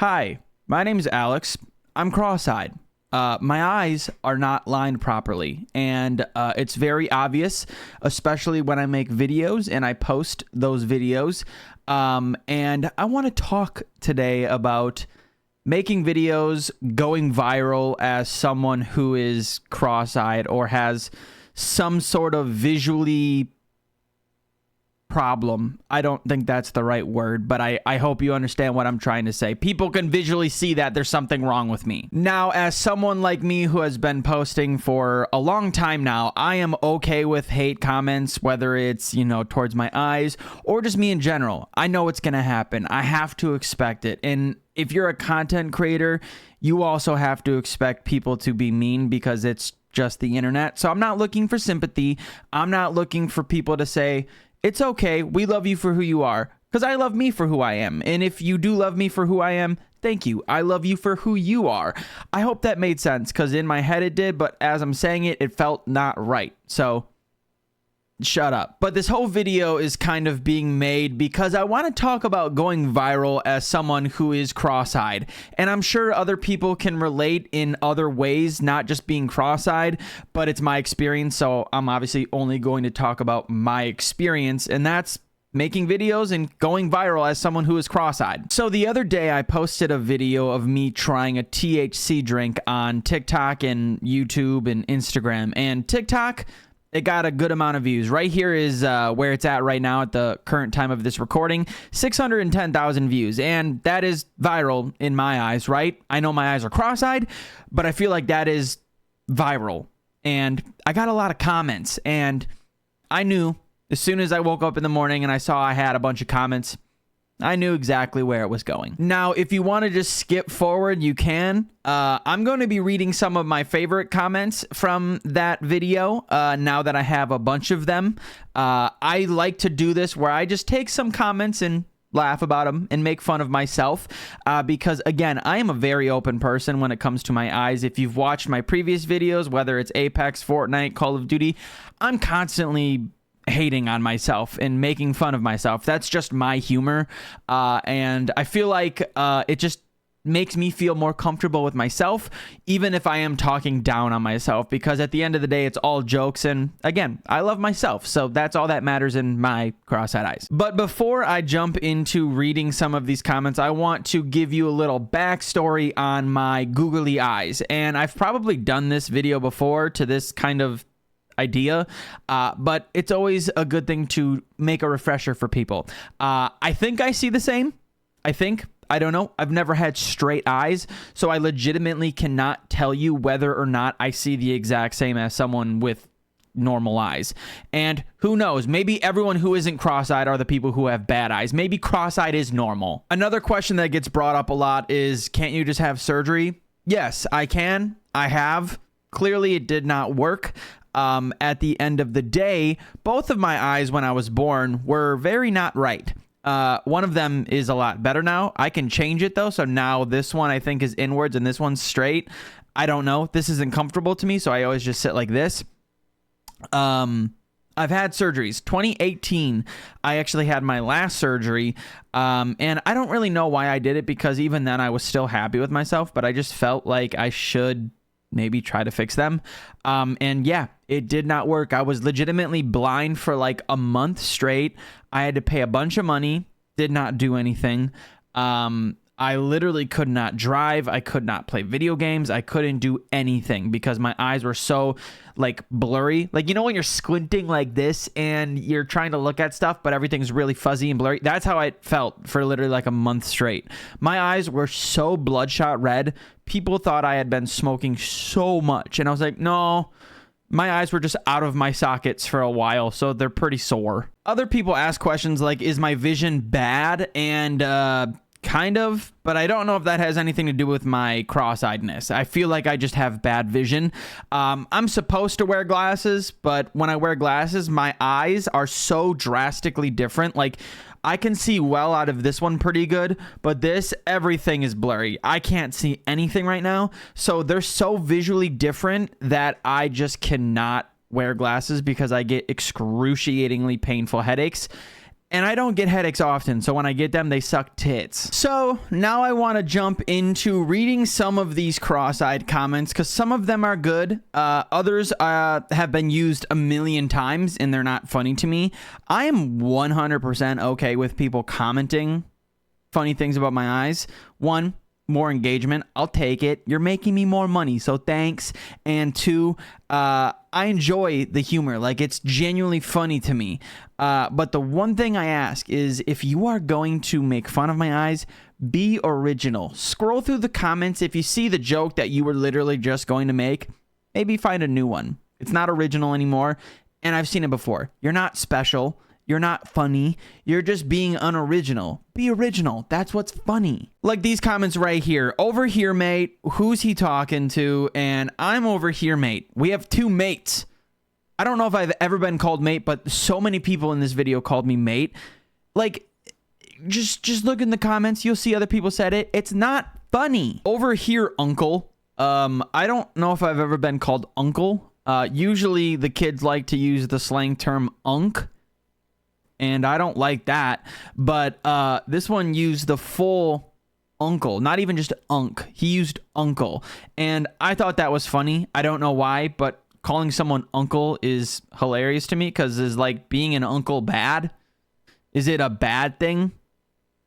Hi, my name is Alex. I'm cross-eyed. My eyes are not lined properly, and it's very obvious, especially when I make videos and I post those videos. And I want to talk today about making videos, going viral as someone who is cross-eyed or has some sort of visually problem. I don't think that's the right word, but I hope you understand what I'm trying to say. People can visually see that there's something wrong with me. Now, as someone like me who has been posting for a long time now, I am okay with hate comments, whether it's, towards my eyes or just me in general. I know it's going to happen. I have to expect it. And if you're a content creator, you also have to expect people to be mean because it's just the internet. So I'm not looking for sympathy. I'm not looking for people to say, it's okay, we love you for who you are, because I love me for who I am. And if you do love me for who I am, thank you. I love you for who you are. I hope that made sense, because in my head it did, but as I'm saying it, it felt not right. So shut up. But this whole video is kind of being made because I want to talk about going viral as someone who is cross-eyed. And I'm sure other people can relate in other ways, not just being cross-eyed, but it's my experience. So I'm obviously only going to talk about my experience, and that's making videos and going viral as someone who is cross-eyed. So the other day I posted a video of me trying a THC drink on TikTok and YouTube and Instagram. And TikTok, it got a good amount of views. Right here is where it's at right now at the current time of this recording. 610,000 views. And that is viral in my eyes, right? I know my eyes are cross-eyed, but I feel like that is viral. And I got a lot of comments. And I knew as soon as I woke up in the morning and I saw I had a bunch of comments, I knew exactly where it was going. Now, if you want to just skip forward, you can. I'm going to be reading some of my favorite comments from that video now that I have a bunch of them. I like to do this where I just take some comments and laugh about them and make fun of myself because, again, I am a very open person when it comes to my eyes. If you've watched my previous videos, whether it's Apex, Fortnite, Call of Duty, I'm constantly hating on myself and making fun of myself. That's just my humor. And I feel like it just makes me feel more comfortable with myself, even if I am talking down on myself, because at the end of the day, it's all jokes. And again, I love myself. So that's all that matters in my cross-eyed eyes. But before I jump into reading some of these comments, I want to give you a little backstory on my googly eyes. And I've probably done this video before to this kind of idea, but it's always a good thing to make a refresher for people. I think I see the same. I don't know. I've never had straight eyes, so I legitimately cannot tell you whether or not I see the exact same as someone with normal eyes. And who knows, maybe everyone who isn't cross-eyed are the people who have bad eyes. Maybe cross-eyed is normal. Another question that gets brought up a lot is, can't you just have surgery? Yes, I can. I have. Clearly, it did not work. At the end of the day, both of my eyes when I was born were very not right. One of them is a lot better now. I can change it though. So now this one I think is inwards and this one's straight. I don't know. This isn't comfortable to me. So I always just sit like this. I've had surgeries. 2018, I actually had my last surgery. And I don't really know why I did it because even then I was still happy with myself, but I just felt like I should maybe try to fix them. And yeah, it did not work. I was legitimately blind for like a month straight. I had to pay a bunch of money, did not do anything. I literally could not drive. I could not play video games. I couldn't do anything because my eyes were so like blurry. Like, when you're squinting like this and you're trying to look at stuff, but everything's really fuzzy and blurry. That's how I felt for literally like a month straight. My eyes were so bloodshot red. People thought I had been smoking so much. And I was like, no, my eyes were just out of my sockets for a while. So they're pretty sore. Other people ask questions like, is my vision bad? And, kind of, but I don't know if that has anything to do with my cross-eyedness. I feel like I just have bad vision. I'm supposed to wear glasses, but when I wear glasses, my eyes are so drastically different. Like, I can see well out of this one pretty good, but this, everything is blurry. I can't see anything right now. So they're so visually different that I just cannot wear glasses because I get excruciatingly painful headaches. And I don't get headaches often, so when I get them, they suck tits. So now I want to jump into reading some of these cross-eyed comments, because some of them are good. Others have been used a million times, and they're not funny to me. I am 100% okay with people commenting funny things about my eyes. One, more engagement. I'll take it. You're making me more money, so thanks. And two, I enjoy the humor. Like, it's genuinely funny to me. But the one thing I ask is, if you are going to make fun of my eyes, be original. Scroll through the comments. If you see the joke that you were literally just going to make, maybe find a new one. It's not original anymore, and I've seen it before. You're not special. You're not funny. You're just being unoriginal. Be original. That's what's funny. Like these comments right here. Over here, mate. Who's he talking to? And I'm over here, mate. We have two mates. I don't know if I've ever been called mate, but so many people in this video called me mate. Like, just look in the comments. You'll see other people said it. It's not funny. Over here, uncle. I don't know if I've ever been called uncle. Usually the kids like to use the slang term unk, and I don't like that. But this one used the full uncle, not even just unk. He used uncle, and I thought that was funny. I don't know why, but calling someone uncle is hilarious to me, because is like being an uncle bad? Is it a bad thing?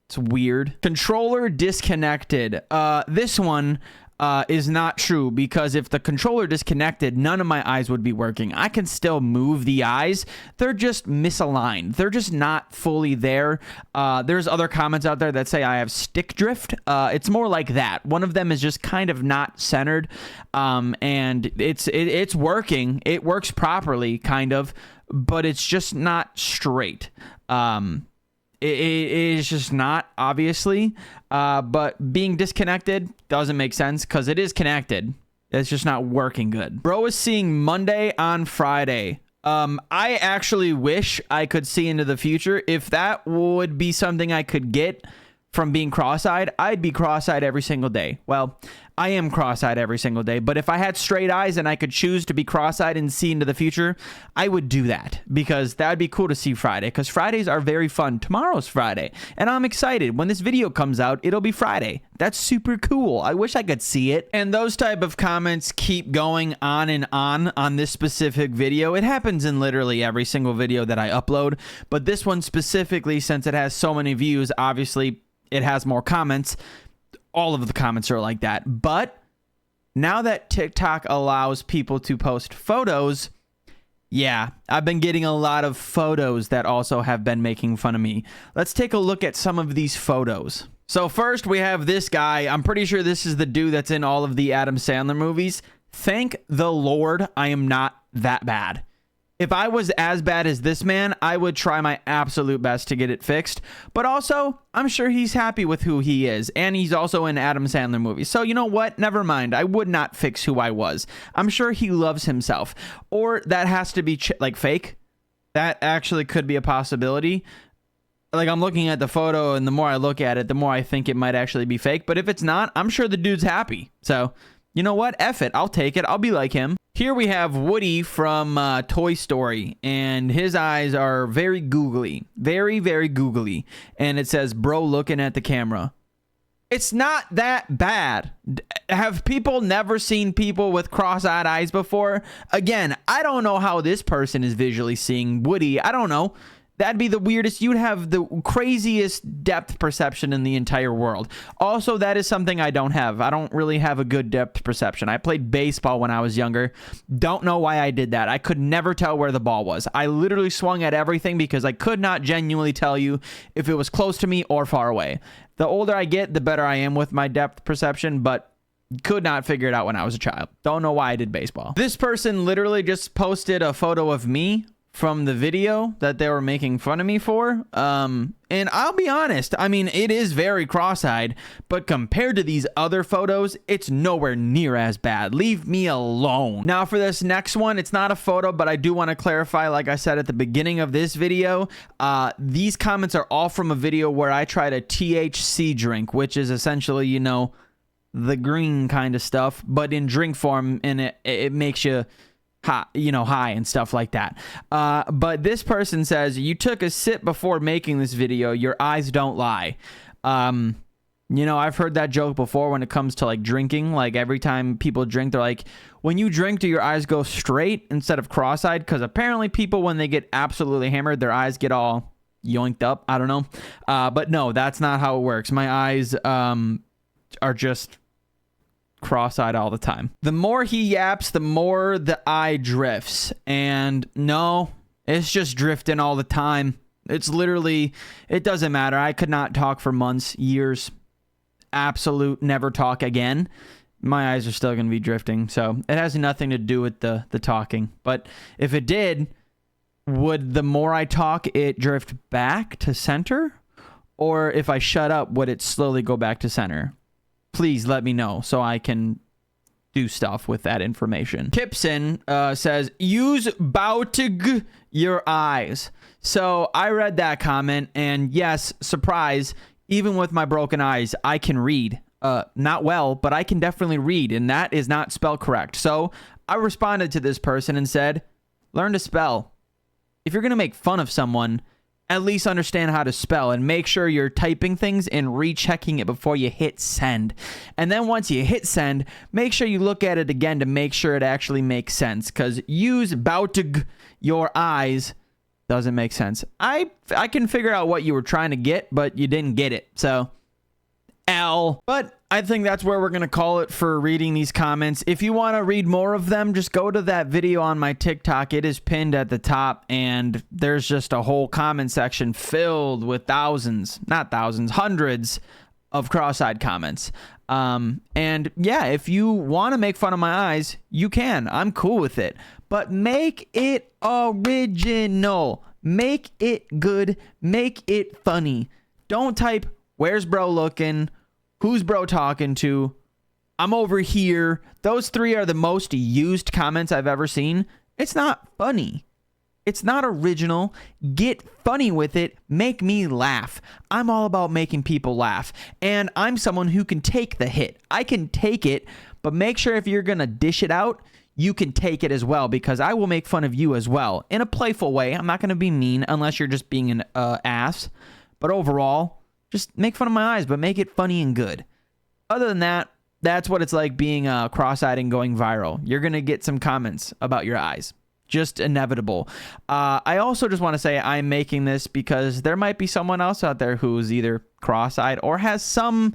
It's weird. Controller disconnected. This one is not true, because if the controller disconnected, none of my eyes would be working. I can still move the eyes. They're just misaligned. They're just not fully there. There's other comments out there that say I have stick drift. It's more like that. One of them is just kind of not centered, and it's working. It works properly, kind of, but it's just not straight. It is just not, obviously, but being disconnected doesn't make sense, because it is connected. It's just not working good. Bro is seeing Monday on Friday. I actually wish I could see into the future. If that would be something I could get from being cross-eyed, I'd be cross-eyed every single day. Well, I am cross-eyed every single day, but if I had straight eyes and I could choose to be cross-eyed and see into the future, I would do that, because that would be cool to see Friday, because Fridays are very fun. Tomorrow's Friday, and I'm excited. When this video comes out, it'll be Friday. That's super cool. I wish I could see it. And those type of comments keep going on and on this specific video. It happens in literally every single video that I upload, but this one specifically, since it has so many views, obviously it has more comments. All of the comments are like that. But now that TikTok allows people to post photos, yeah, I've been getting a lot of photos that also have been making fun of me. Let's take a look at some of these photos. So first we have this guy. I'm pretty sure this is the dude that's in all of the Adam Sandler movies. Thank the Lord I am not that bad. If I was as bad as this man, I would try my absolute best to get it fixed. But also, I'm sure he's happy with who he is. And he's also in Adam Sandler movies. So you know what? Never mind. I would not fix who I was. I'm sure he loves himself. Or that has to be like fake. That actually could be a possibility. Like, I'm looking at the photo, and the more I look at it, the more I think it might actually be fake. But if it's not, I'm sure the dude's happy. So, you know what? F it. I'll take it. I'll be like him. Here we have Woody from Toy Story, and his eyes are very googly. Very, very googly. And it says, bro looking at the camera. It's not that bad. Have people never seen people with cross-eyed eyes before? Again, I don't know how this person is visually seeing Woody. I don't know. That'd be the weirdest. You'd have the craziest depth perception in the entire world. Also, that is something I don't have. I don't really have a good depth perception. I played baseball when I was younger. Don't know why I did that. I could never tell where the ball was. I literally swung at everything because I could not genuinely tell you if it was close to me or far away. The older I get, the better I am with my depth perception, but could not figure it out when I was a child. Don't know why I did baseball. This person literally just posted a photo of me from the video that they were making fun of me for. And I'll be honest, I mean, it is very cross-eyed, but compared to these other photos, it's nowhere near as bad. Leave me alone. Now for this next one, it's not a photo, but I do want to clarify, like I said at the beginning of this video, these comments are all from a video where I tried a THC drink, which is essentially, you know, the green kind of stuff, but in drink form, and it makes you high and stuff like that. But this person says, you took a sip before making this video. Your eyes don't lie. I've heard that joke before when it comes to like drinking. Like every time people drink, they're like, when you drink, do your eyes go straight instead of cross-eyed? Because apparently people, when they get absolutely hammered, their eyes get all yoinked up. I don't know. But no, that's not how it works. My eyes are just cross-eyed all the time. The more he yaps, the more the eye drifts. And no, it's just drifting all the time. It's literally, it doesn't matter. I could not talk for months, years. Absolute never talk again. My eyes are still going to be drifting. So it has nothing to do with the talking. But if it did, would the more I talk, it drift back to center? Or if I shut up, would it slowly go back to center? Please let me know so I can do stuff with that information. Kipson says, use Bautig your eyes. So I read that comment, and yes, surprise, even with my broken eyes, I can read. Not well, but I can definitely read, and that is not spelled correct. So I responded to this person and said, learn to spell. If you're going to make fun of someone, at least understand how to spell, and make sure you're typing things and rechecking it before you hit send. And then once you hit send, make sure you look at it again to make sure it actually makes sense, because use Bautig your eyes doesn't make sense. I can figure out what you were trying to get, but you didn't get it. So L. But I think that's where we're going to call it for reading these comments. If you want to read more of them, just go to that video on my TikTok. It is pinned at the top, and there's just a whole comment section filled with hundreds of cross-eyed comments. And yeah, if you want to make fun of my eyes, you can. I'm cool with it. But make it original. Make it good. Make it funny. Don't type, where's bro looking? Who's bro talking to? I'm over here. Those three are the most used comments I've ever seen. It's not funny. It's not original. Get funny with it. Make me laugh. I'm all about making people laugh. And I'm someone who can take the hit. I can take it, but make sure if you're going to dish it out, you can take it as well, because I will make fun of you as well in a playful way. I'm not going to be mean unless you're just being an ass. But overall, just make fun of my eyes, but make it funny and good. Other than that, that's what it's like being cross-eyed and going viral. You're going to get some comments about your eyes. Just inevitable. I also just want to say I'm making this because there might be someone else out there who's either cross-eyed or has some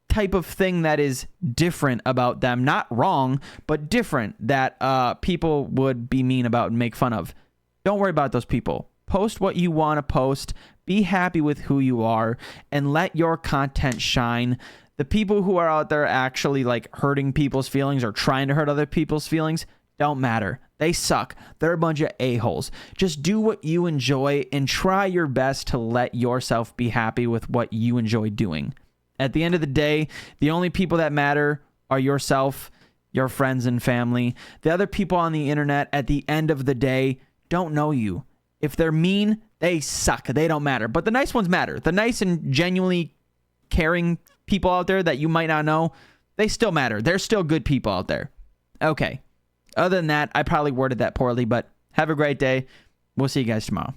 type of thing that is different about them. Not wrong, but different, that people would be mean about and make fun of. Don't worry about those people. Post what you want to post. Be happy with who you are and let your content shine. The people who are out there actually like hurting people's feelings or trying to hurt other people's feelings don't matter. They suck. They're a bunch of a-holes. Just do what you enjoy and try your best to let yourself be happy with what you enjoy doing. At the end of the day, the only people that matter are yourself, your friends and family. The other people on the internet at the end of the day don't know you. If they're mean, they suck. They don't matter. But the nice ones matter. The nice and genuinely caring people out there that you might not know, they still matter. They're still good people out there. Okay. Other than that, I probably worded that poorly, but have a great day. We'll see you guys tomorrow.